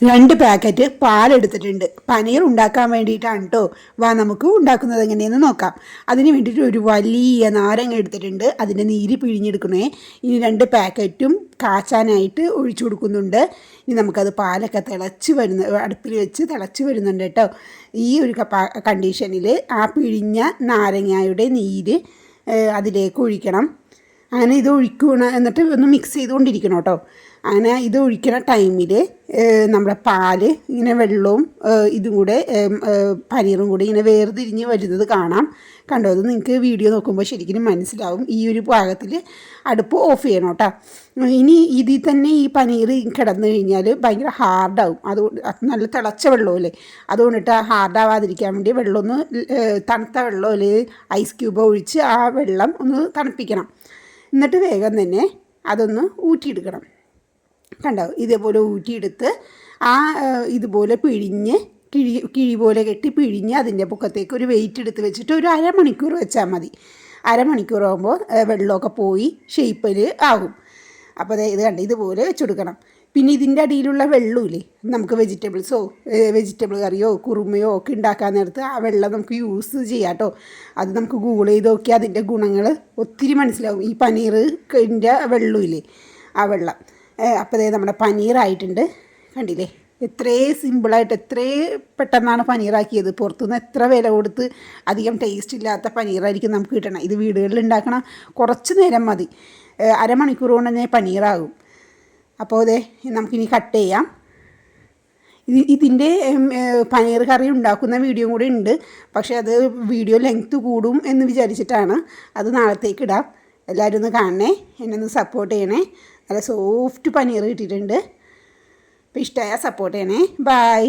2 packet പാലെടുത്തിട്ടുണ്ട്. Paneer ഉണ്ടാക്കാൻ വേണ്ടിയിട്ടാണ് കേട്ടോ. വാ നമുക്ക് ഉണ്ടാക്കുന്നത് എങ്ങനെയെന്ന് നോക്കാം. അതിന് വേണ്ടിയിട്ട് ഒരു വലിയ നാരങ്ങ എടുത്തിട്ടുണ്ട്. അതിൻ്റെ നീര് പിഴിഞ്ഞെടുക്കണേ. ഇനി 2 പാക്കറ്റും കാച്ചാനായിട്ട് ഒഴിച്ചു കൊടുക്കുന്നുണ്ട്. ഇനി നമുക്കത് പാലൊക്കെ അടുപ്പിൽ വെച്ച് തിളച്ച് വരുന്നുണ്ട് കേട്ടോ. ഈ ഒരു കണ്ടീഷനിൽ ആ പിഴിഞ്ഞ നാരങ്ങയുടെ നീര് അതിലേക്ക് ഒഴിക്കണം. അങ്ങനെ ഇത് ഒഴിക്കണം, എന്നിട്ട് ഒന്ന് മിക്സ് ചെയ്തുകൊണ്ടിരിക്കണം കേട്ടോ. അങ്ങനെ ഇത് ഒഴിക്കുന്ന ടൈമിൽ നമ്മുടെ പാല് ഇങ്ങനെ വെള്ളവും ഇതും കൂടെ പനീറും കൂടി ഇങ്ങനെ വേർതിരിഞ്ഞ് വരുന്നത് കാണാം. കണ്ടോ? അത് നിങ്ങൾക്ക് വീഡിയോ നോക്കുമ്പോൾ ശരിക്കും മനസ്സിലാവും. ഈ ഒരു പാകത്തിൽ അടുപ്പ് ഓഫ് ചെയ്യണം കേട്ടോ. ഇനി ഇതിൽ തന്നെ ഈ പനീർ കിടന്നു കഴിഞ്ഞാൽ ഭയങ്കര ഹാർഡാവും. അതുകൊണ്ട് നല്ല തിളച്ച വെള്ളമല്ലേ, അതുകൊണ്ടിട്ട് ഹാർഡാവാതിരിക്കാൻ വേണ്ടി വെള്ളമൊന്ന് തണുത്ത വെള്ളം അല്ലെങ്കിൽ ഐസ് ക്യൂബ് ഒഴിച്ച് ആ വെള്ളം ഒന്ന് തണുപ്പിക്കണം. എന്നിട്ട് വേഗം തന്നെ അതൊന്ന് ഊറ്റിയെടുക്കണം. കണ്ടോ? ഇതേപോലെ ഊറ്റിയെടുത്ത് ഇതുപോലെ പിഴിഞ്ഞ് കിഴി പോലെ കെട്ടി പിഴിഞ്ഞ് അതിൻ്റെ പൊക്കത്തേക്ക് ഒരു വെയിറ്റ് എടുത്ത് വെച്ചിട്ട് ഒരു അരമണിക്കൂർ വെച്ചാൽ മതി. അരമണിക്കൂർ ആകുമ്പോൾ വെള്ളമൊക്കെ പോയി ഷേപ്പിൽ ആകും. അപ്പോൾ ഇത് കണ്ട് ഇതുപോലെ വെച്ചെടുക്കണം. പിന്നെ ഇതിൻ്റെ അടിയിലുള്ള വെള്ളമില്ലേ, നമുക്ക് വെജിറ്റബിൾ കറിയോ കുറുമയോ ഒക്കെ ഉണ്ടാക്കാൻ നേരത്ത് ആ വെള്ളം നമുക്ക് യൂസ് ചെയ്യാം കേട്ടോ. അത് നമുക്ക് ഗൂഗിൾ ചെയ്ത് നോക്കിയാൽ അതിൻ്റെ ഗുണങ്ങൾ ഒത്തിരി മനസ്സിലാവും. ഈ പനീറിൻ്റെ വെള്ളമില്ലേ, ആ വെള്ളം. അപ്പോൾ നമ്മുടെ പനീറായിട്ടുണ്ട്. കണ്ടില്ലേ? എത്രേ സിമ്പിളായിട്ട് എത്രേ പെട്ടെന്നാണ് പനീറാക്കിയത്. പുറത്തുനിന്ന് എത്ര വില കൊടുത്ത് അധികം ടേസ്റ്റ് ഇല്ലാത്ത പനീറായിരിക്കും നമുക്ക് കിട്ടണം. ഇത് വീടുകളിൽ ഉണ്ടാക്കണം, കുറച്ച് നേരം മതി. അരമണിക്കൂർ കൊണ്ട് തന്നെ പനീറാകും. അപ്പോൾ നമുക്കിനി കട്ട് ചെയ്യാം. ഇതിൻ്റെ പനീർ കറി ഉണ്ടാക്കുന്ന വീഡിയോ കൂടി ഉണ്ട്. പക്ഷേ അത് വീഡിയോ ലെങ്ത്ത് കൂടും എന്ന് വിചാരിച്ചിട്ടാണ്. അത് നാളത്തേക്ക് ഇടാം. എല്ലാവരും ഒന്ന് കാണണേ, എന്നെ ഒന്ന് സപ്പോർട്ട് ചെയ്യണേ. നല്ല സോഫ്റ്റ് പനീർ കിട്ടിയിട്ടുണ്ട്. അപ്പോൾ ഇഷ്ടമായാൽ സപ്പോർട്ട് ചെയ്യണേ. ബൈ.